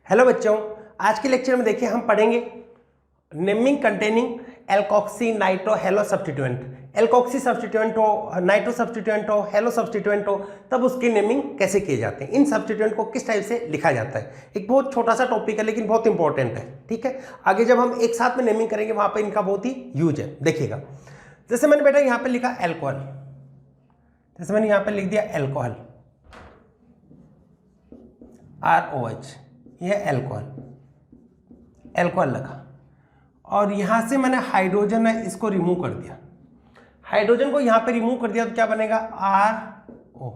Hello बच्चों, आज के लेक्चर में देखिए हम पढ़ेंगे naming containing alkoxy nitro hello substituent. Alkoxy substituent हो, नाइट्रो सब्स्टिट्यूएंट हो, हेलो सब्स्टिट्यूएंट हो, तब उसकी नेमिंग कैसे किए जाते हैं, इन सब्स्टिट्यूएंट को किस टाइप से लिखा जाता है। एक बहुत छोटा सा टॉपिक है लेकिन बहुत इंपॉर्टेंट है। ठीक है, आगे जब हम एक साथ में नेमिंग करेंगे वहां पर इनका बहुत ही यूज है। देखिएगा, जैसे मैंने बेटा यहाँ पे लिखा एल्कोहल, जैसे मैंने यहाँ पे लिख दिया एल्कोहल, ROH, यह एल्कोहल, एल्कोहल लगा, और यहां से मैंने हाइड्रोजन है इसको रिमूव कर दिया। हाइड्रोजन को यहां पे रिमूव कर दिया तो क्या बनेगा, RO,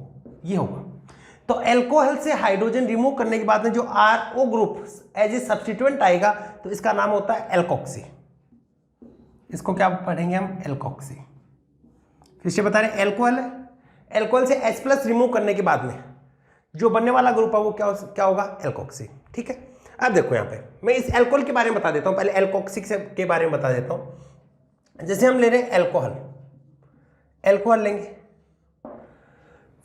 ये होगा। तो एल्कोहल से हाइड्रोजन रिमूव करने के बाद में जो RO group as a substituent आएगा तो इसका नाम होता है एल्कोक्सी। इसको क्या पढ़ेंगे हम, एल्कोक्सी। फिर से बता रहे हैं एल्कोहल है, एल्कोहल से H+ रिमूव करने के बाद में जो बनने वाला ग्रुप है वो क्या होगा, एल्कोक्सी। ठीक है, अब देखो यहाँ पे मैं इस एल्कोहल के बारे में बता देता हूँ, पहले एल्कोक्सी के बारे में बता देता हूँ। जैसे हम ले रहे हैं एल्कोहल, एल्कोहल लेंगे,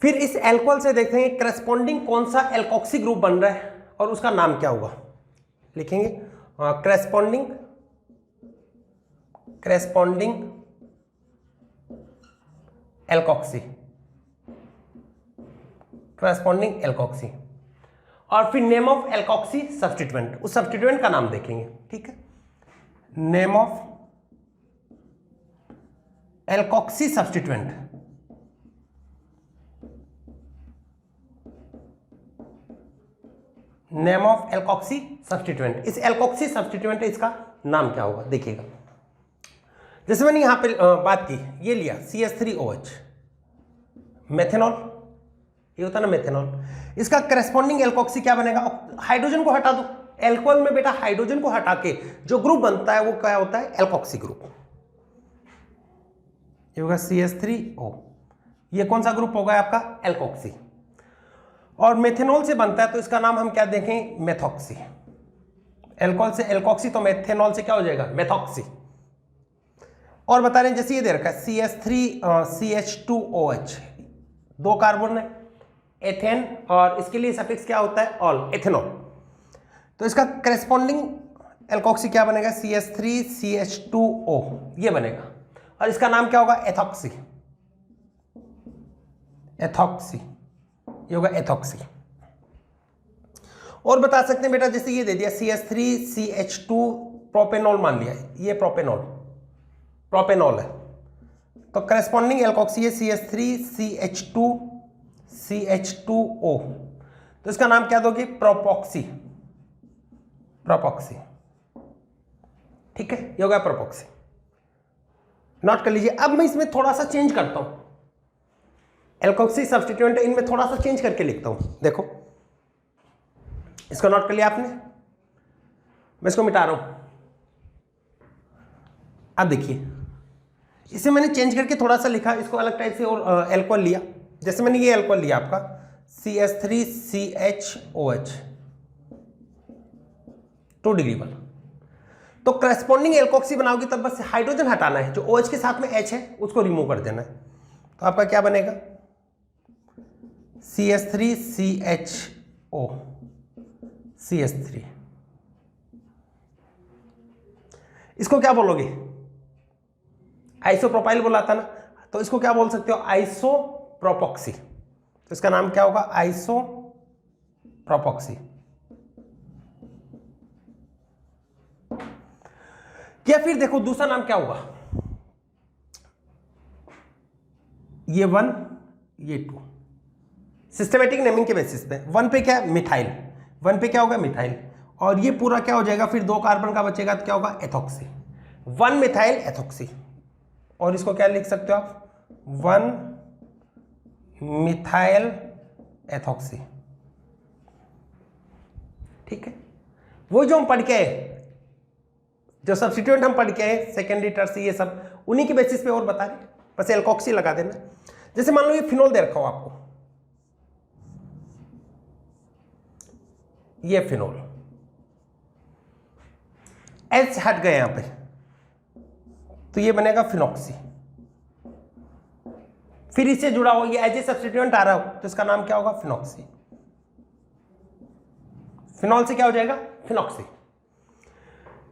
फिर इस एल्कोहल से देखेंगे करस्पॉन्डिंग कौन सा एल्कोक्सी ग्रुप बन रहा है और उसका नाम क्या होगा, लिखेंगे करस्पॉन्डिंग एल्कोक्सी, करस्पॉन्डिंग एल्कोक्सी, और फिर नेम ऑफ एल्कोक्सी सब्स्टिट्यूएंट, उस सब्स्टिट्यूएंट का नाम देखेंगे। ठीक है, name of alkoxy substituent, name of alkoxy substituent, इस एल्कोक्सी सब्स्टिट्यूएंट इसका नाम क्या होगा, देखिएगा। जैसे मैंने यहां पे बात की, ये लिया CH3OH, मेथेनॉल, ये होता है ना मेथेनॉल, इसका करस्पॉन्डिंग एल्कोक्सी क्या बनेगा, हाइड्रोजन को हटा दो, एल्कोहल में बेटा हाइड्रोजन को हटा के जो ग्रुप बनता है वो क्या होता है, एल्कोक्सी ग्रुप। ये होगा CH3O, ये कौन सा ग्रुप होगा आपका, एल्कोक्सी। और मेथेनॉल से बनता है तो इसका नाम हम क्या देखें, मेथॉक्सी। एल्कोहल से एल्कोक्सी तो मेथेनॉल से क्या हो जाएगा, मेथॉक्सी। और बता रहे हैं जैसे ये दे रखा है CH2OH, 2 कार्बन है, एथेन, और इसके लिए सफिक्स क्या होता है, ऑल, एथेनॉल। तो इसका करस्पॉन्डिंग एल्कोक्सी क्या बनेगा, CH3CH2O, ये बनेगा, और इसका नाम क्या होगा, एथॉक्सी, एथॉक्सी, ये होगा एथॉक्सी। और बता सकते हैं बेटा, जैसे ये दे दिया CH3CH2 प्रोपेनॉल, मान लिया ये प्रोपेनॉल है, तो करस्पॉन्डिंग एल्कोक्सी है CH3CH2CH2O, तो इसका नाम क्या दोगे, प्रोपॉक्सी, प्रोपॉक्सी। ठीक है, ये होगा प्रोपॉक्सी, नोट कर लीजिए। अब मैं इसमें थोड़ा सा चेंज करता हूं, एल्कोक्सी सब्स्टिट्यूएंट इनमें थोड़ा सा चेंज करके लिखता हूं। देखो, इसको नोट कर लिया आपने, मैं इसको मिटा रहा हूं। अब देखिए, इसे मैंने चेंज करके थोड़ा सा लिखा, इसको अलग टाइप से, और एल्कोहल लिया। जैसे मैंने ये एल्कोहल लिया आपका CH3CHOH, 2 डिग्री वाला, तो करस्पॉन्डिंग एल्कोक्सी बनाओगे तब बस हाइड्रोजन हटाना है, जो OH के साथ में H है उसको रिमूव कर देना है। तो आपका क्या बनेगा, CH3CHO, CH3, इसको क्या बोलोगे, आइसोप्रोपाइल बोलाता ना, तो इसको क्या बोल सकते हो, आइसोप्रोपॉक्सी। तो इसका नाम क्या होगा, आइसोप्रोपॉक्सी। या फिर देखो दूसरा नाम क्या होगा, ये 1 ये 2, सिस्टमेटिक नेमिंग के बेसिस पे 1 पे क्या है, मिथाइल, 1 पे क्या होगा, मिथाइल, और ये पूरा क्या हो जाएगा, फिर 2 कार्बन का बचेगा तो क्या होगा, एथॉक्सी, 1 मिथाइल एथॉक्सी। और इसको क्या लिख सकते हो आप, 1 मिथाइल एथॉक्सी। ठीक है, वो जो हम पढ़ के आए, जो सब्स्टिट्यूएंट हम पढ़ के आए, सेकेंडरी टर्सी, ये सब उन्हीं के बेसिस पे और बता रहे, बस एल्कोक्सी लगा देना। जैसे मान लो ये फिनोल दे रखा हो आपको, ये फिनोल, H हट गए यहां पे, तो ये बनेगा फिनॉक्सी। फिर इससे जुड़ा हो, ये एज ए सब्स्टिट्यूएंट आ रहा हो तो इसका नाम क्या होगा, फिनॉक्सी, फिनॉल से क्या हो जाएगा, फिनॉक्सी।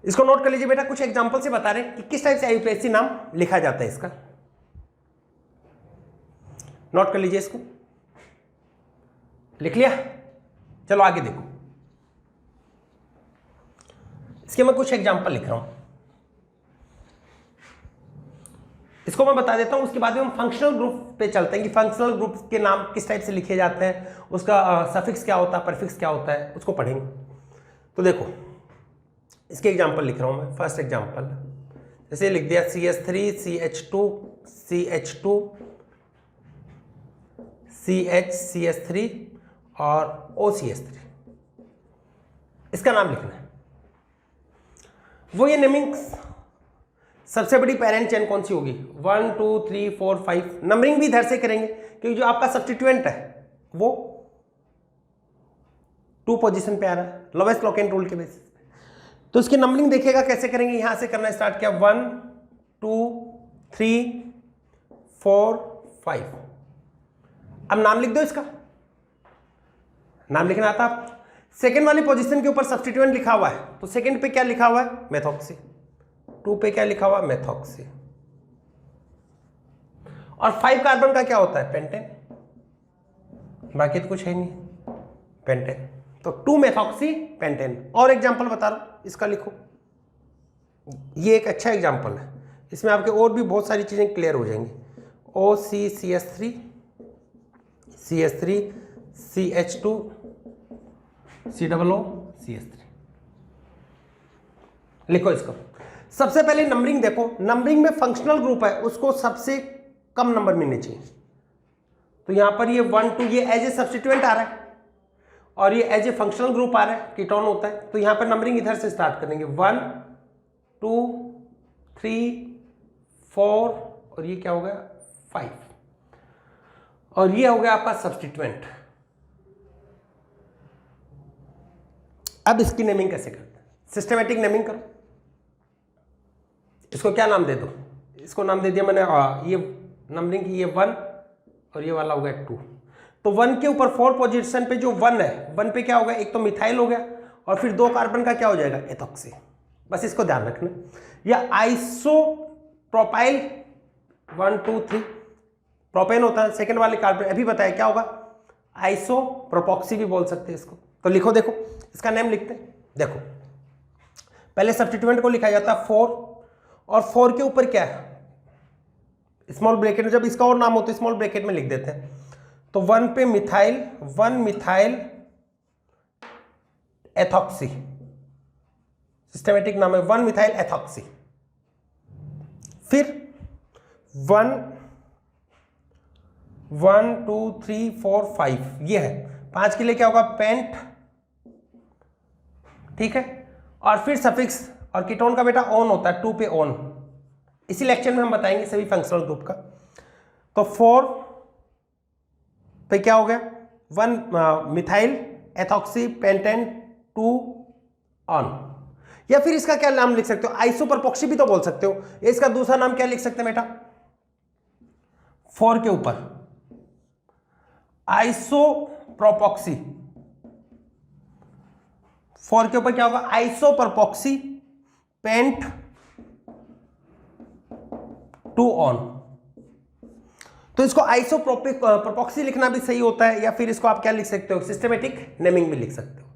इसको नोट कर लीजिए बेटा, कुछ एग्जांपल से बता रहे हैं कि किस टाइप से आईयूपीएसी नाम लिखा जाता है इसका। नोट कर लीजिए, इसको लिख लिया। चलो आगे देखो, इसके मैं कुछ एग्जांपल लिख रहा हूं, इसको मैं बता देता हूं, उसके बाद में हम फंक्शनल ग्रुप पे चलते हैं कि फंक्शनल ग्रुप के नाम किस टाइप से लिखे जाते हैं, उसका सफिक्स क्या होता है, परफिक्स क्या होता है, उसको पढ़ेंगे। तो देखो इसके एग्जांपल लिख रहा हूं मैं। फर्स्ट एग्जांपल जैसे लिख दिया CH3 CH2 CH2 CH CH3 और OCH3, इसका नाम लिखना है। वो ये नेमिंग सबसे बड़ी पेरेंट चेन कौन सी होगी, 1 2 3 4 5। नंबरिंग भी इधर से करेंगे क्योंकि जो आपका सब्स्टिट्यूएंट है वो 2 पोजीशन पे आ रहा है लोवेस्ट लॉक-इन रूल के बेसिस पे। तो इसकी नंबरिंग देखिएगा कैसे करेंगे, यहां से करना स्टार्ट किया 1 2 3 4 5। अब नाम लिख दो, इसका नाम लिखना आता। सेकेंड वाली पोजीशन के ऊपर सब्स्टिट्यूएंट लिखा हुआ है, तो सेकेंड पे क्या लिखा हुआ है, मेथॉक्सी। 2 पे क्या लिखा हुआ, मेथॉक्सी। और 5 कार्बन का क्या होता है, पेंटेन। बाकी तो कुछ है नहीं, पेंटेन। तो 2 मेथॉक्सी पेंटेन। और एग्जांपल बता रहा हूं, इसका लिखो। ये एक अच्छा एग्जांपल है, इसमें आपके और भी बहुत सारी चीजें क्लियर हो जाएंगी। OCCH3 CH3 CH2 COO CH3 लिखो इसको। सबसे पहले नंबरिंग देखो, नंबरिंग में फंक्शनल ग्रुप है उसको सबसे कम नंबर मिलने चाहिए। तो यहां पर ये 1 2 ये एज ए सब्स्टिट्यूएंट आ रहा है और ये एज ए फंक्शनल ग्रुप आ रहा है, कीटोन होता है। तो यहां पर नंबरिंग इधर से स्टार्ट करेंगे 1 2 3 4 और ये क्या हो गया 5 और ये हो गया आपका सब्स्टिट्यूएंट। अब इसकी नेमिंग कैसे करते हैं, सिस्टमेटिक नेमिंग करो। इसको क्या नाम दे दो, इसको नाम दे दिया मैंने ये नंबरिंग की, ये 1 और ये वाला हो गया 2। तो 1 के ऊपर 4 पोजीशन पे जो 1 है, 1 पे क्या होगा, एक तो मिथाइल हो गया और फिर 2 कार्बन का क्या हो जाएगा, एथॉक्सी। बस इसको ध्यान रखना। या आइसोप्रोपाइल 1 2 3 प्रोपेन होता है, सेकंड वाले कार्बन अभी बताया क्या होगा, आइसोप्रोपॉक्सी भी बोल सकते हैं इसको। तो लिखो, देखो इसका नेम लिखते हैं। देखो पहले सब्स्टिट्यूएंट को लिखा जाता है 4 और 4 के ऊपर क्या है, स्मॉल ब्रैकेट में, जब इसका और नाम होता है स्मॉल ब्रैकेट में लिख देते हैं। तो 1 पे मिथाइल, 1 मिथाइल एथॉक्सी, सिस्टमेटिक नाम है 1 मिथाइल एथॉक्सी। फिर 1 1 2 3 4 5 ये है, 5 के लिए क्या होगा, पेंट, ठीक है। और फिर सफिक्स, और कीटोन का बेटा ऑन होता है, 2 पे ऑन। इसी लेक्चर में हम बताएंगे सभी फंक्शनल ग्रुप का। तो 4 पे क्या हो गया, 1 मिथाइल एथॉक्सी पेंटेन 2 ऑन। या फिर इसका क्या नाम लिख सकते हो, आइसोप्रोपॉक्सी भी तो बोल सकते हो। इसका दूसरा नाम क्या लिख सकते हैं बेटा, 4 के ऊपर आइसोप्रोपॉक्सी, 4 के ऊपर क्या होगा, आइसोप्रोपॉक्सी पेंट 2 ऑन। तो इसको आइसोप्रोपॉक्सी लिखना भी सही होता है, या फिर इसको आप क्या लिख सकते हो, सिस्टमेटिक नेमिंग भी लिख सकते हो,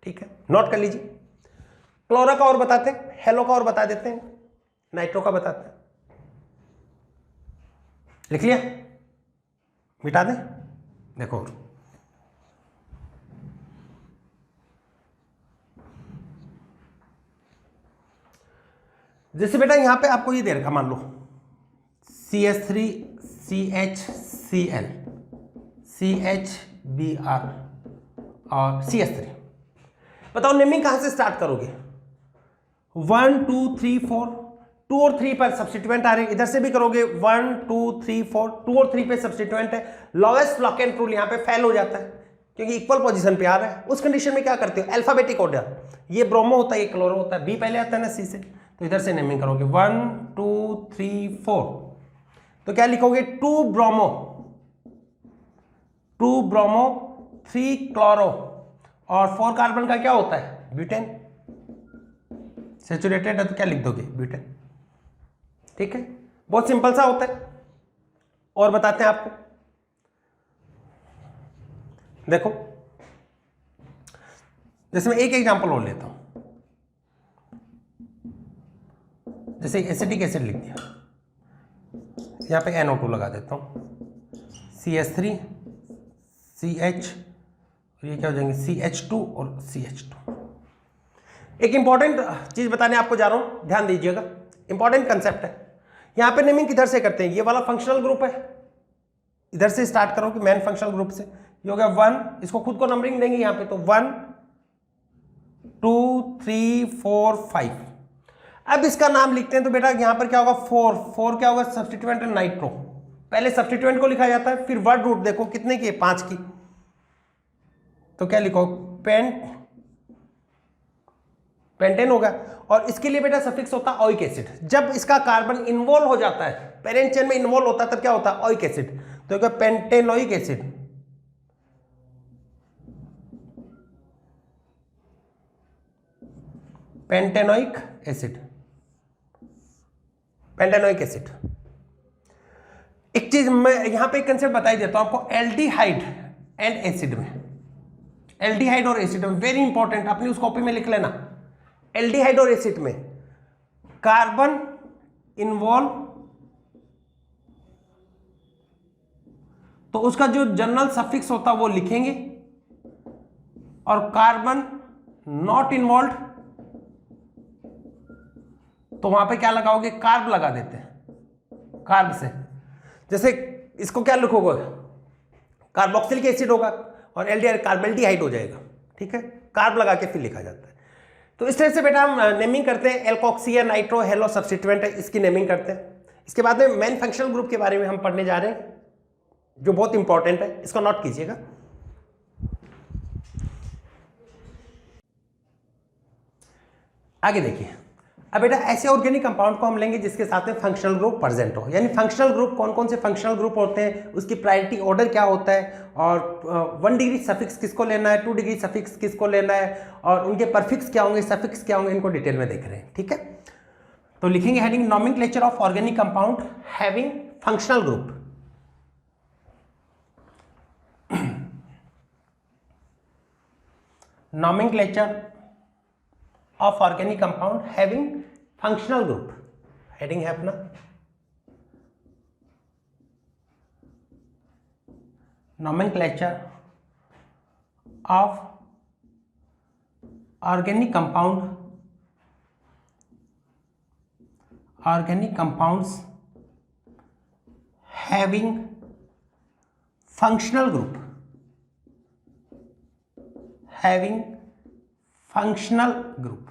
ठीक है। नोट कर लीजिए। क्लोरा का और बताते हैं, हेलो का और बता देते हैं, नाइट्रो का बताते हैं। लिख लिया, मिटा दें। देखो जैसे बेटा यहां पे आपको ये दे रखा, मान लो CH3 CHCl CHBr और CH3। बताओ नेमिंग कहां से स्टार्ट करोगे, 1 2 3 4, 2 और 3 पर सब्स्टिट्यूएंट आ रहे हैं, इधर से भी करोगे 1 2 3 4, 2 और 3 पे सब्स्टिट्यूएंट है। लोवेस्ट लॉक-इन रूल यहां पे फेल हो जाता है क्योंकि इक्वल पोजीशन पे आ रहा है। उस कंडीशन में क्या करते हो, अल्फाबेटिक ऑर्डर, ये ब्रोमो होता है, ये क्लोरो होता है, बी पहले आता है ना सी से, तो इधर से नेमिंग करोगे 1 2 3 4। तो क्या लिखोगे, 2 ब्रोमो 3 क्लोरो और 4 कार्बन का क्या होता है, ब्यूटेन। सैचुरेटेड है तो क्या लिख दोगे, ब्यूटेन। ठीक है, बहुत सिंपल सा होता है। और बताते हैं आपको, देखो जैसे मैं एक एग्जांपल और लेता हूं, जैसे एसिटिक एसिड लिख दिया, यहां पे NO2 लगा देता हूं, CH3 CH, ये क्या हो जाएंगे, CH2 और CH2। एक इंपॉर्टेंट चीज बताने आपको जा रहा हूं, ध्यान दीजिएगा, इंपॉर्टेंट कंसेप्ट है। यहां पे नेमिंग किधर से करते हैं, ये वाला फंक्शनल ग्रुप है, इधर से स्टार्ट करो कि मेन फंक्शनल ग्रुप से, ये हो गया 1, इसको खुद को नंबरिंग देंगे यहां पे, तो 1 2 3 4 5। अब इसका नाम लिखते हैं तो बेटा यहां पर क्या होगा, 4 क्या होगा, सब्स्टिट्यूएंट है नाइट्रो। पहले सब्स्टिट्यूएंट को लिखा जाता है, फिर वर्ड रूट देखो कितने की है, 5 की, तो क्या लिखो, पेंटेन होगा। और इसके लिए बेटा सफिक्स होता है ओइक एसिड। जब इसका कार्बन इन्वॉल्व हो जाता है, पेरेंट चेन में इन्वॉल्व होता है, तब क्या होता है, ओइक एसिड, तो क्या, pentanoic acid. Pentanoic acid, pentanoic acid. एक चीज मैं यहां पे एक कंसेप्ट बता ही देता हूं आपको, एल्डिहाइड एंड एसिड में, एल्डिहाइड और एसिड में वेरी इंपॉर्टेंट, अपनी उस कॉपी में लिख लेना। एल्डिहाइड और एसिड में कार्बन इन्वॉल्व, तो उसका जो जनरल सफिक्स होता है वो लिखेंगे, और कार्बन नॉट इन्वॉल्व तो वहां पे क्या लगाओगे, कार्ब लगा देते हैं, कार्ब से। जैसे इसको क्या लिखोगे, कार्बोक्सिलिक एसिड होगा, और एल्डिहाइड कार्बेल्डिहाइड हो जाएगा। ठीक है, कार्ब लगा के फिर लिखा जाता है। तो इस तरह से बेटा हम नेमिंग करते हैं, एल्कोक्सी है, नाइट्रो, हेलो सब्स्टिट्यूएंट है, इसकी नेमिंग करते हैं। इसके बाद में मेन फंक्शनल ग्रुप के बारे में हम पढ़ने जा रहे हैं, जो बहुत इंपॉर्टेंट है, इसको नोट कीजिएगा। आगे देखिए, अब बेटा ऐसे ऑर्गेनिक कंपाउंड को हम लेंगे जिसके साथ में फंक्शनल ग्रुप प्रेजेंट हो। यानी फंक्शनल ग्रुप कौन कौन से फंक्शनल ग्रुप होते हैं, उसकी प्रायोरिटी ऑर्डर क्या होता है, और 1 डिग्री सफिक्स किसको लेना है, 2 डिग्री सफिक्स किसको लेना है, और उनके परफिक्स क्या होंगे, सफिक्स क्या होंगे, इनको डिटेल में देख रहे हैं। ठीक है, तो लिखेंगे heading nomenclature of organic compound having functional group. nomenclature of organic compound having functional group, heading है अपना nomenclature of organic compounds having functional group, having functional group।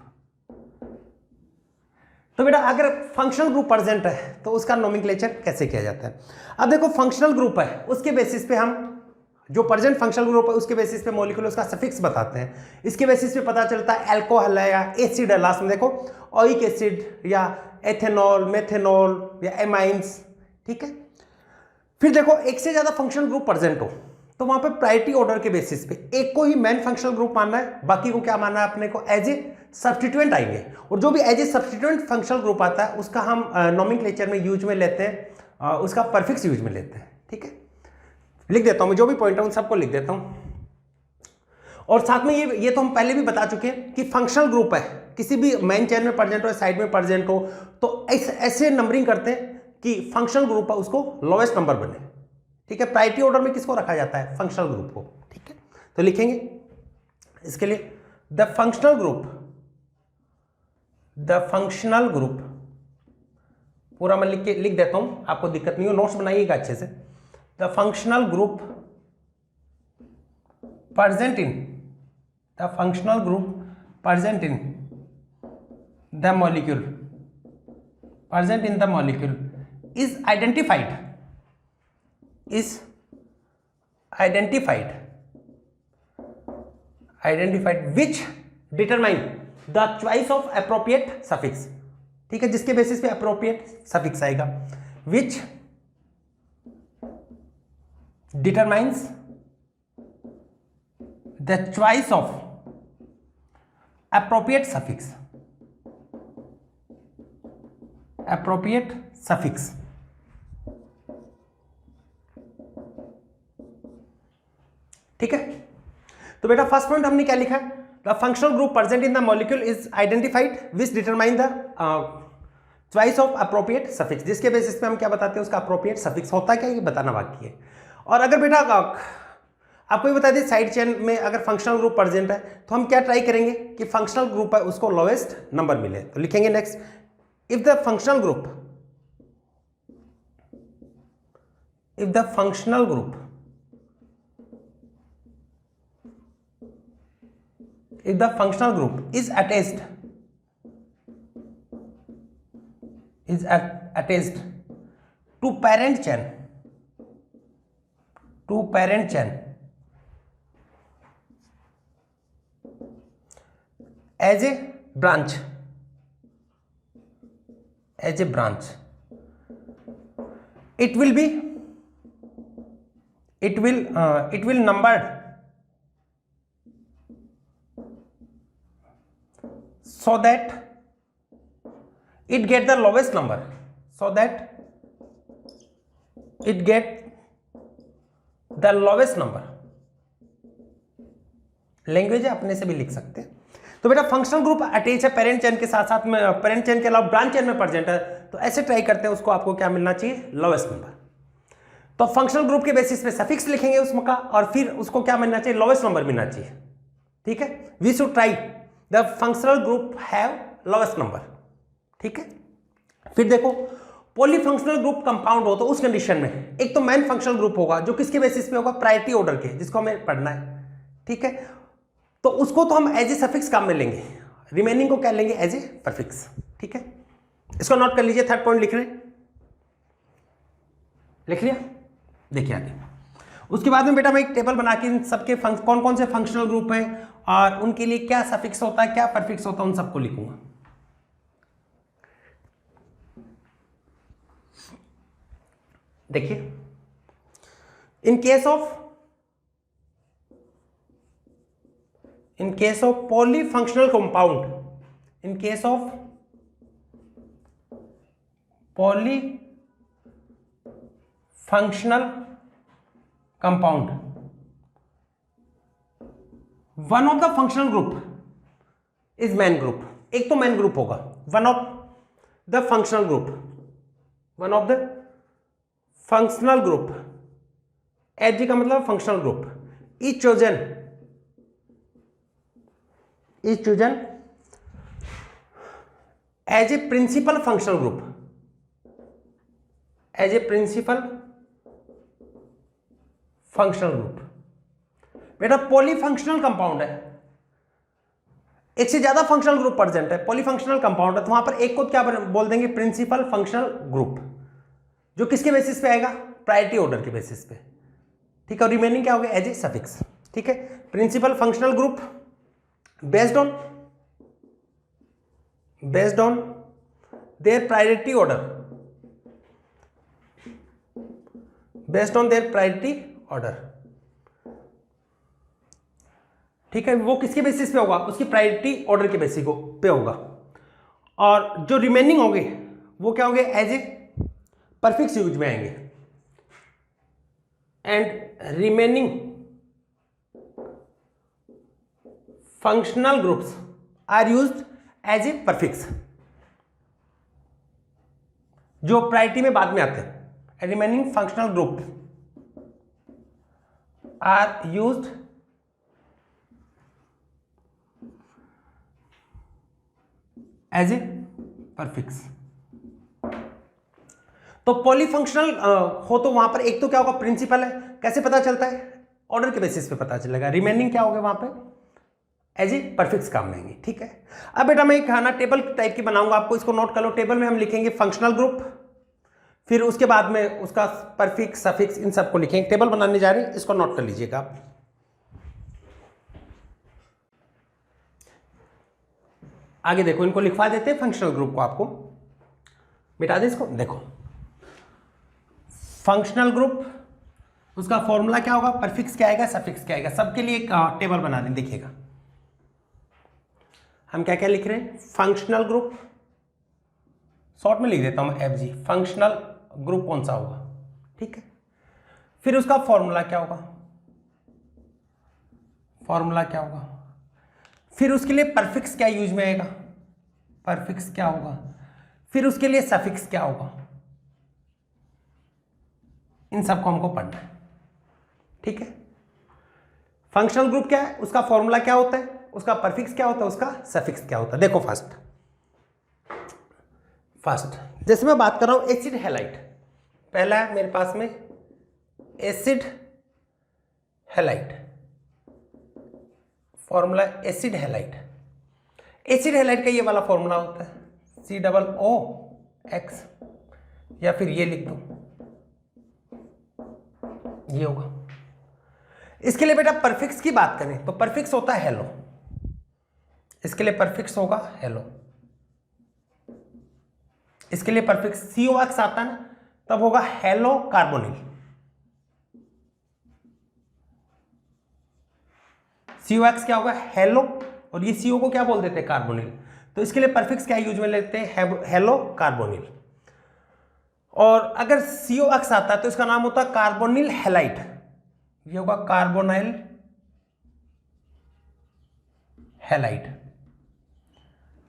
तो बेटा अगर फंक्शनल ग्रुप प्रेजेंट है तो उसका नोमेनक्लेचर कैसे किया जाता है। अब देखो फंक्शनल ग्रुप है, उसके बेसिस पे हम जो प्रेजेंट फंक्शनल ग्रुप है उसके बेसिस पे मॉलिक्यूल उसका सफिक्स बताते हैं। इसके बेसिस पे पता चलता है अल्कोहल है या एसिड है, लास्ट में देखो ओइक एसिड या एथेनॉल, मेथेनॉल या एमाइंस। ठीक है, फिर देखो एक से ज्यादा फंक्शनल ग्रुप प्रेजेंट हो तो वहां पे प्रायोरिटी ऑर्डर के बेसिस पे एक को ही मेन फंक्शनल ग्रुप मानना है, बाकी को क्या मानना है, अपने को एज ए सब्स्टिट्यूएंट आएंगे। और जो भी as a substituent functional group आता है उसका हम नोमेनक्लेचर में यूज में लेते हैं, उसका परफिक्स यूज में लेते हैं। ठीक है, लिख देता हूं मैं जो भी पॉइंट है उन सबको लिख देता हूं। और साथ में ये तो हम पहले भी बता चुके हैं कि फंक्शनल ग्रुप है, किसी भी मेन चेन में प्रेजेंट हो, साइड में प्रेजेंट हो, तो ऐसे नंबरिंग करते हैं कि फंक्शनल ग्रुप है उसको लोएस्ट नंबर बने। ठीक है, प्रायोरिटी ऑर्डर में किसको रखा जाता है, फंक्शनल ग्रुप को। ठीक है, तो लिखेंगे इसके लिए द फंक्शनल ग्रुप, पूरा मैं लिख देता हूं, आपको दिक्कत नहीं हो, नोट्स बनाइएगा अच्छे से। The functional group present in the molecule is identified which determine the choice of appropriate suffix। ठीक है, जिसके बेसिस पे appropriate suffix आएगा, which determines the choice of appropriate suffix, appropriate suffix. ठीक है, तो बेटा फर्स्ट पॉइंट हमने क्या लिखा है, the functional group present in the molecule is identified which determine the choice of appropriate suffix, जिसके बेसिस पे हम क्या बताते हैं उसका अप्रोप्रिएट सफिक्स होता है क्या, ये बताना बाकी है। और अगर बेटा आपको ये बता दें साइड चेन में अगर फंक्शनल ग्रुप प्रेजेंट है तो हम क्या ट्राई करेंगे कि फंक्शनल ग्रुप है उसको लोएस्ट नंबर मिले, तो लिखेंगे next, if the functional group, if the functional group, if the functional group is attached, attached to parent chain, to parent chain as a branch, as a branch, it will be, it will numbered so that it get the lowest number, so that it get the lowest number, language है अपने से भी लिख सकते हैं। तो बेटा functional group attach है पेरेंट चेन के साथ साथ में, पेरेंट चेन के अलावा ब्रांच चेन में प्रेजेंट है, तो ऐसे ट्राई करते हैं उसको आपको क्या मिलना चाहिए, लोवेस्ट नंबर। तो फंक्शनल ग्रुप के बेसिस पे सफिक्स लिखेंगे उसमें का, और फिर उसको क्या मिलना चाहिए, लोवेस्ट नंबर मिलना चाहिए। ठीक है, we should try the functional group have lowest number. ठीक है, फिर देखो पॉलीफंक्शनल ग्रुप कंपाउंड हो तो उस कंडीशन में एक तो मेन फंक्शनल ग्रुप होगा जो किसके बेसिस पे होगा, प्रायोरिटी ऑर्डर के, जिसको हमें पढ़ना है। ठीक है, तो उसको तो हम एज ए सफिक्स काम में लेंगे, रिमेनिंग को क्या लेंगे, एज ए परफिक्स। ठीक है, इसको नोट कर लीजिए, थर्ड पॉइंट लिख रहे, लिख लिया, देखिए आगे। उसके बाद में बेटा मैं एक टेबल बना के इन सबके कौन कौन से फंक्शनल ग्रुप है और उनके लिए क्या सफिक्स होता है क्या परफिक्स होता है उन सबको लिखूंगा। देखिए, in case of polyfunctional compound, in case of polyfunctional compound, one of the functional group is main group, एक तो मैन ग्रुप होगा, one of the functional group, one of the functional group, H का मतलब functional group, is chosen as a principal functional group, as a principal functional group. बेटा polyfunctional compound है, एक से ज्यादा फंक्शनल ग्रुप प्रेजेंट है, polyfunctional compound है, तो वहां पर एक को क्या बोल देंगे, प्रिंसिपल फंक्शनल ग्रुप, जो किसके बेसिस पे आएगा, प्रायोरिटी ऑर्डर के बेसिस पे। ठीक है, और रिमेनिंग क्या होगा, एज ए सफिक्स। ठीक है, principal functional group based on their priority order, based on their priority order. ठीक है, वो किसके बेसिस पे होगा, उसकी प्रायोरिटी ऑर्डर के बेसिस पे होगा। और जो रिमेनिंग होंगे वो क्या होंगे, एज ए परफिक्स यूज में आएंगे, and remaining functional groups are used as a prefix, जो प्रायोरिटी में बाद में आते हैं। Remaining functional group are used as a prefix. तो पॉलीफंक्शनल हो तो वहां पर एक तो क्या होगा, प्रिंसिपल है, कैसे पता चलता है, ऑर्डर के बेसिस पे पता चलेगा। रिमेनिंग क्या होगा वहां पे, एज ए परफिक्स काम में आएंगे। ठीक है, अब बेटा मैं एक ना टेबल टाइप की बनाऊंगा, आपको इसको नोट कर लो। टेबल में हम लिखेंगे फंक्शनल ग्रुप, फिर उसके बाद में उसका परफिक्स सफिक्स इन सबको लिखेंगे। टेबल बनाने जा रहे हैं, इसको नोट कर लीजिएगा आप। आगे देखो, इनको लिखवा देते हैं फंक्शनल ग्रुप को, आपको मिटा दे इसको। देखो फंक्शनल ग्रुप, उसका फॉर्मूला क्या होगा, परफिक्स क्या आएगा, सफिक्स क्या आएगा, सबके लिए एक टेबल बना दें। देखिएगा हम क्या क्या लिख रहे हैं, फंक्शनल ग्रुप, शॉर्ट में लिख देता हूं मैं FG, फंक्शनल ग्रुप कौन सा होगा, ठीक है। फिर उसका फॉर्मूला क्या होगा, फॉर्मूला क्या होगा, फिर उसके लिए परफिक्स क्या यूज में आएगा, परफिक्स क्या होगा, फिर उसके लिए सफिक्स क्या होगा, इन सबको हमको पढ़ना है, ठीक है। फंक्शनल ग्रुप क्या है, उसका फॉर्मूला क्या होता है, उसका परफिक्स क्या होता है, उसका सफिक्स क्या होता है। देखो फर्स्ट जैसे मैं बात कर रहा हूं एसिड हैलाइड, पहला है मेरे पास में acid halide, formula acid halide. Acid halide का ये वाला फॉर्मूला होता है COOX, या फिर ये लिख दो, ये होगा। इसके लिए बेटा परफिक्स की बात करें तो परफिक्स होता है हेलो, इसके लिए परफिक्स होगा हेलो, इसके लिए परफिक्स COX आता है ना, तब होगा हेलो कार्बोनिल, COX क्या होगा हेलो, और ये CO को क्या बोल देते हैं, कार्बोनिल, तो इसके लिए परफिक्स क्या यूज में लेते हैं, हेलो कार्बोनिल। और अगर COX आता है तो इसका नाम होता है कार्बोनिल हैलाइड, ये होगा कार्बोनिल हैलाइड,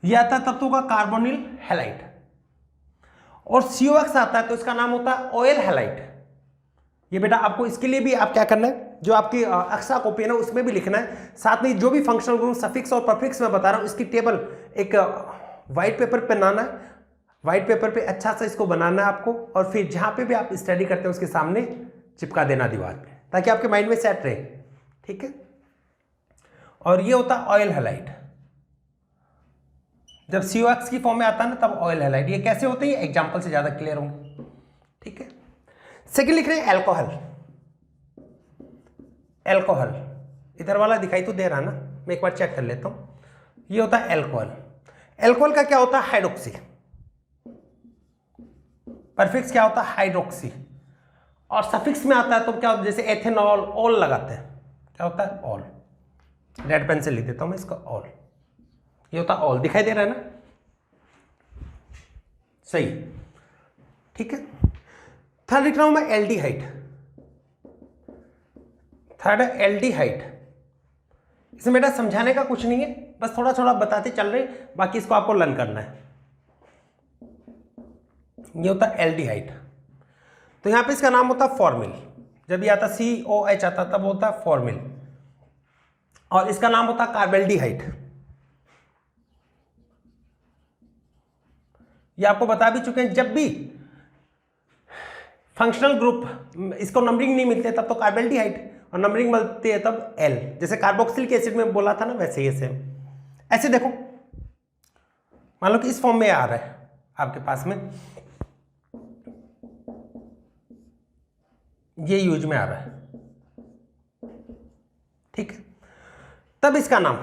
ये आता है तब तो होगा कार्बोनिल हैलाइड। और COX आता है तो इसका नाम होता है ऑयल हैलाइड। ये बेटा आपको इसके लिए भी आप क्या करना है, जो आपकी एक्स्ट्रा कॉपी है ना उसमें भी लिखना है, साथ में जो भी फंक्शनल ग्रुप सफिक्स और परफिक्स मैं बता रहा हूं इसकी टेबल एक व्हाइट पेपर पे बनाना है, व्हाइट पेपर पे अच्छा सा इसको बनाना है आपको, और फिर जहां पे भी आप स्टडी करते हैं उसके सामने चिपका देना दीवार पे, ताकि आपके माइंड में सेट रहे, ठीक है। और ये होता है ऑयल हैलाइड, जब COX की फॉर्म में आता है ना तब ऑयल हैलाइड। ये कैसे होते हैं, एग्जांपल से ज्यादा क्लियर होंगे, ठीक है। सेकंड लिख रहे हैं एल्कोहल, एल्कोहल इधर वाला दिखाई तो दे रहा है ना, मैं एक बार चेक कर लेता हूं, ये होता है एल्कोहल। एल्कोहल का क्या होता है, हाइड्रोक्सी, परफिक्स क्या होता है हाइड्रोक्सी, और सफिक्स में आता है तो क्या होता है, जैसे एथेनॉल ऑल लगाते हैं, क्या होता है ऑल, रेड पेन से लिख देता हूं मैं इसका ऑल, ये होता है ऑल, दिखाई दे रहा है ना, सही, ठीक है। थर्ड लिख रहा हूं मैं एल्डिहाइड, थर्ड है एल्डिहाइड। इसमें बेटा समझाने का कुछ नहीं है, बस थोड़ा थोड़ा बताते चल रहे, बाकी इसको आपको लर्न करना है। ये होता है एल्डिहाइड, तो यहां पे इसका नाम होता है फॉर्मिल, जब ये आता COH आता तब होता है फॉर्मिल, और इसका नाम होता है कार्बेल्डिहाइड। ये आपको बता भी चुके हैं, जब भी फंक्शनल ग्रुप इसको नंबरिंग नहीं मिलते तब तो कार्बेल्डिहाइड, और नंबरिंग मिलती है तब L, जैसे कार्बोक्सिलिक एसिड में बोला था ना वैसे ही सेम। ऐसे देखो मान लो कि इस फॉर्म में आ रहा है आपके पास में, ये यूज में आ रहा है, ठीक है। तब इसका नाम,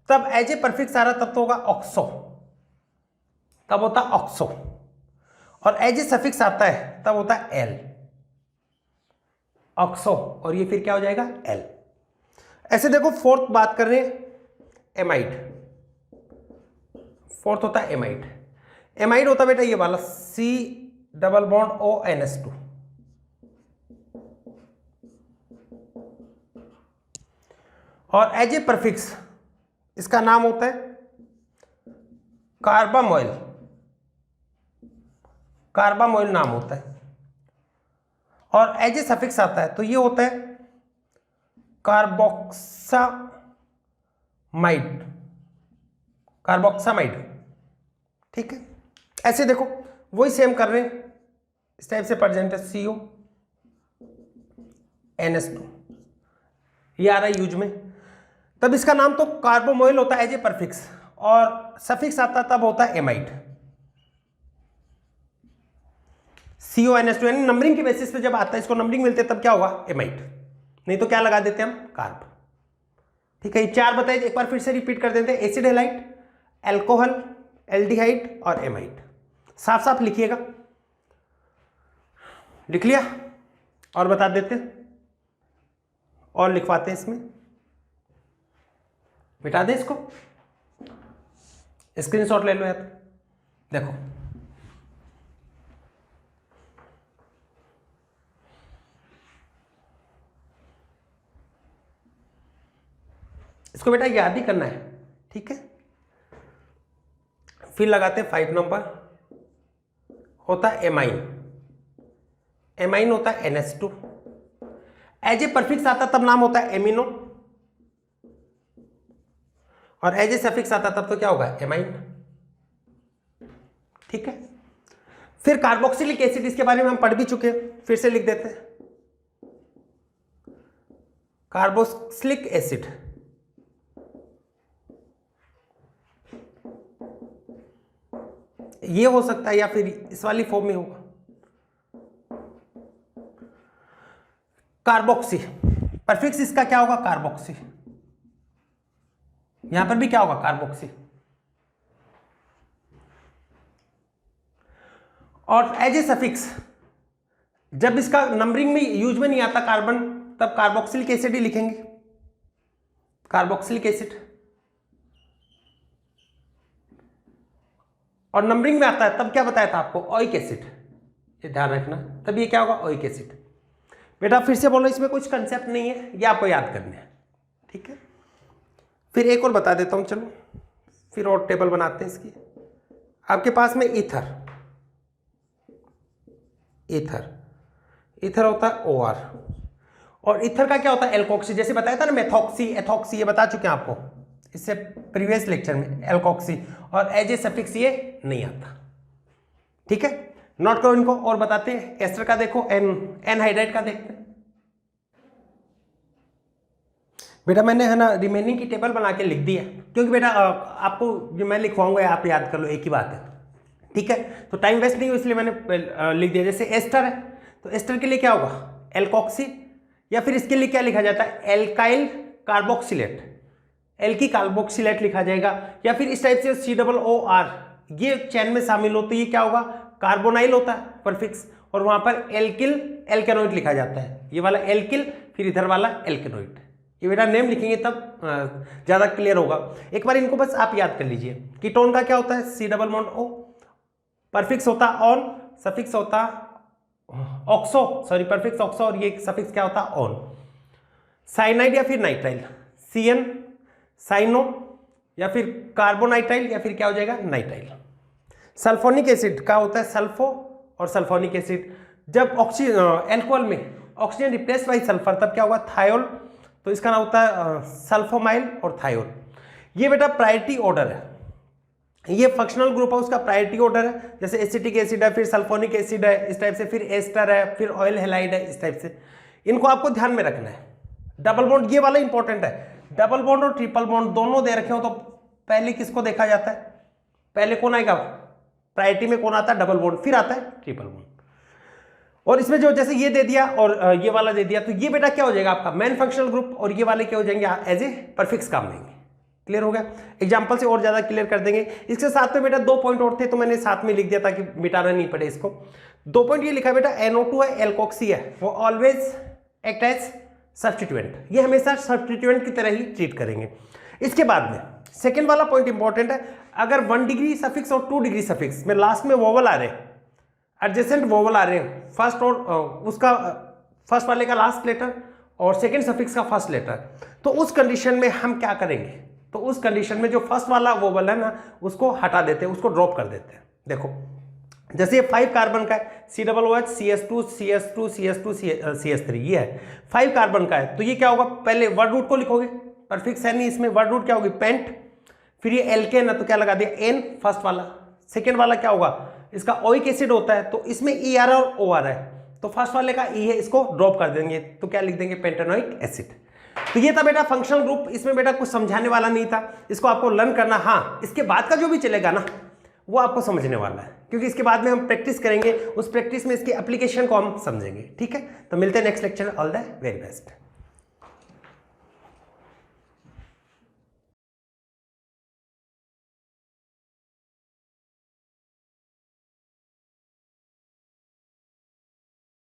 तब एज ए परफिक्स आ रहा तब तो होगा ऑक्सो, तब होता ऑक्सो, और एज ए सफिक्स आता है तब होता है एल, ऑक्सो, और ये फिर क्या हो जाएगा एल। ऐसे देखो फोर्थ बात कर रहे हैं एमाइड, फोर्थ होता है एमाइड। एमाइड होता है बेटा ये वाला C+ONS2, और एज ए परफिक्स इसका नाम होता है कार्बामोइल, कार्बामोइल नाम होता है, और एज ए सफिक्स आता है तो ये होता है कार्बोक्सामाइड, कार्बोक्सामाइड, ठीक है। ऐसे देखो वही सेम कर रहे हैं, इस टाइप से प्रेजेंट है CONS2, ये आ रहा है यूज में, तब इसका नाम तो कार्बोमोइल होता है एज ए परफिक्स, और सफिक्स आता तब होता है एमाइड, CONS2, यानी नंबरिंग के बेसिस पे जब आता है, इसको नंबरिंग मिलते तब क्या होगा एमाइड, नहीं तो क्या लगा देते हम कार्ब, ठीक है। ये चार बताइए, एक बार फिर से रिपीट कर देते हैं, एसिड हैलाइड, एल्कोहल, एल्डिहाइड और एमाइड। साफ साफ लिखिएगा, लिख लिया, और बता देते और लिखवाते हैं, इसमें मिटा दें इसको, स्क्रीनशॉट ले लो यार, देखो इसको बेटा याद ही करना है, ठीक है। फिर लगाते हैं 5 नंबर, होता है एमाइन, एमाइन होता है NH2, एज ए परफिक्स आता तब नाम होता है एमिनो, और एज ए सफिक्स आता तब तो क्या होगा, एमाइन, ठीक है। फिर कार्बोक्सिलिक एसिड, इसके बारे में हम पढ़ भी चुके हैं, फिर से लिख देते हैं। कार्बोक्सिलिक एसिड ये हो सकता है या फिर इस वाली फॉर्म में होगा, कार्बोक्सी, परफिक्स इसका क्या होगा, कार्बोक्सी, यहां पर भी क्या होगा, कार्बोक्सी। और एज ए सफिक्स, जब इसका नंबरिंग में यूज में नहीं आता कार्बन, तब कार्बोक्सिलिक एसिड ही लिखेंगे, कार्बोक्सिलिक एसिड। और नंबरिंग में आता है तब क्या बताया था आपको, ओइक एसिड, ये ध्यान रखना, तब ये क्या होगा, ओइक एसिड। बेटा फिर से बोलो, इसमें कुछ कंसेप्ट नहीं है, ये आपको याद करने हैं, ठीक है। फिर एक और बता देता हूं, चलो फिर और टेबल बनाते हैं इसकी। आपके पास में ईथर, ईथर, ईथर होता है OR, और ईथर का क्या होता है, एल्कोक्सी, जैसे बताया था ना, मेथॉक्सी, एथॉक्सी, ये बता चुके हैं आपको इससे प्रीवियस लेक्चर में, एल्कोक्सी, और एज ए सफिक्स ये नहीं आता, ठीक है। नोट करो इनको, और बताते हैं। एस्टर का देखो, एनहाइड्राइड का देखते हैं। बेटा मैंने है ना रिमेनिंग की टेबल बना के लिख दी है, क्योंकि बेटा आपको जो मैं लिखवाऊंगा आप याद कर लो, एक ही बात है, ठीक है। तो टाइम वेस्ट नहीं हो, इसलिए मैंने लिख दिया। जैसे एस्टर है, तो एस्टर के लिए क्या होगा, एल्कोक्सी, या फिर इसके लिए क्या लिखा जाता है, एल्काइल कार्बोक्सिलेट, एल्की कार्बोक्सिलेट लिखा जाएगा, या फिर इस टाइप से COOR, ये चैन में शामिल हो तो ये क्या होगा, कार्बोनाइल होता है परफिक्स, और वहां पर एल्किल एल्केनोइड लिखा जाता है, ये वाला एल्किल, फिर इधर वाला एल्केनोइड। ये बेटा नेम लिखेंगे तब ज्यादा क्लियर होगा। एक बार इनको बस आप याद कर लीजिए। कीटोन का क्या होता है, C+O, परफिक्स होता ऑन, सफिक्स होता ऑक्सो, सॉरी परफिक्स ऑक्सो, और ये सफिक्स क्या होता ऑन। साइनाइड या फिर नाइट्राइल, CN, साइनो, या फिर कार्बोनाइट्राइल, या फिर क्या हो जाएगा, नाइट्राइल। सल्फोनिक एसिड का होता है सल्फो और सल्फोनिक एसिड। जब एल्कोहल में ऑक्सीजन रिप्लेस बाई सल्फर, तब क्या होगा, थायोल, तो इसका नाम होता है सल्फोमाइल और थायोल। ये बेटा प्रायोरिटी ऑर्डर है, ये फंक्शनल ग्रुप है, उसका प्रायोरिटी ऑर्डर है। जैसे एसिटिक एसिड है, फिर सल्फोनिक एसिड है, इस टाइप से, फिर एस्टर है, फिर ऑयल हेलाइड है, इस टाइप से। इनको आपको ध्यान में रखना है। डबल बॉन्ड ये वाला इंपॉर्टेंट है, डबल बॉन्ड और ट्रिपल बॉन्ड दोनों दे रखे हो तो पहले किसको देखा जाता है, पहले कौन आएगा, प्रायोरिटी में कौन आता है, डबल बॉन्ड, फिर आता है ट्रिपल बॉन्ड। और इसमें जो जैसे ये दे दिया और ये वाला दे दिया, तो ये बेटा क्या हो जाएगा आपका मेन फंक्शनल ग्रुप, और ये वाले क्या हो जाएंगे, एज ए परफिक्स काम देंगे। क्लियर हो गया, एग्जांपल से और ज्यादा क्लियर कर देंगे। इसके साथ में बेटा 2 पॉइंट और थे, तो मैंने साथ में लिख दिया ताकि मिटाना नहीं पड़े इसको। 2 पॉइंट ये लिखा बेटा, NO2 है, एल्कोक्सी है, वो ऑलवेज एक्ट एज सब्स्टिट्यूएंट, ये हमेशा सब्स्टिट्यूएंट की तरह ही ट्रीट करेंगे। इसके बाद में सेकेंड वाला पॉइंट इंपॉर्टेंट है, अगर 1 डिग्री सफिक्स और 2 डिग्री सफिक्स में लास्ट में वोवल आ रहे हैं, एडजेसेंट वोवल आ रहे हैं, फर्स्ट और उसका फर्स्ट वाले का लास्ट लेटर और सेकेंड सफिक्स का फर्स्ट लेटर, तो उस कंडीशन में हम क्या करेंगे, तो उस कंडीशन में जो फर्स्ट वाला वोवल है ना, उसको हटा देते हैं, उसको ड्रॉप कर देते हैं। देखो जैसे ये 5 कार्बन का है, COOH, CS2, CS2, CS2, CS3, ये है 5 कार्बन का है, तो ये क्या होगा, पहले वर्ड रूट को लिखोगे, परफिक्स है नहीं इसमें, वर्ड रूट क्या होगी, पेंट, फिर ये एल्केन है तो क्या लगा दिया, N फर्स्ट वाला, सेकेंड वाला क्या होगा, इसका ओइक एसिड होता है, तो इसमें ER और OR है, तो फर्स्ट वाले का E है, इसको ड्रॉप कर देंगे, तो क्या लिख देंगे, पेंटेनोइक एसिड। तो ये था बेटा फंक्शनल ग्रुप, इसमें बेटा कुछ समझाने वाला नहीं था, इसको आपको लर्न करना। हाँ, इसके बाद का जो भी चलेगा ना, वो आपको समझने वाला है, क्योंकि इसके बाद में हम प्रैक्टिस करेंगे, उस प्रैक्टिस में इसके एप्लीकेशन को हम समझेंगे। ठीक है, तो मिलते हैं नेक्स्ट लेक्चर में। All the very best.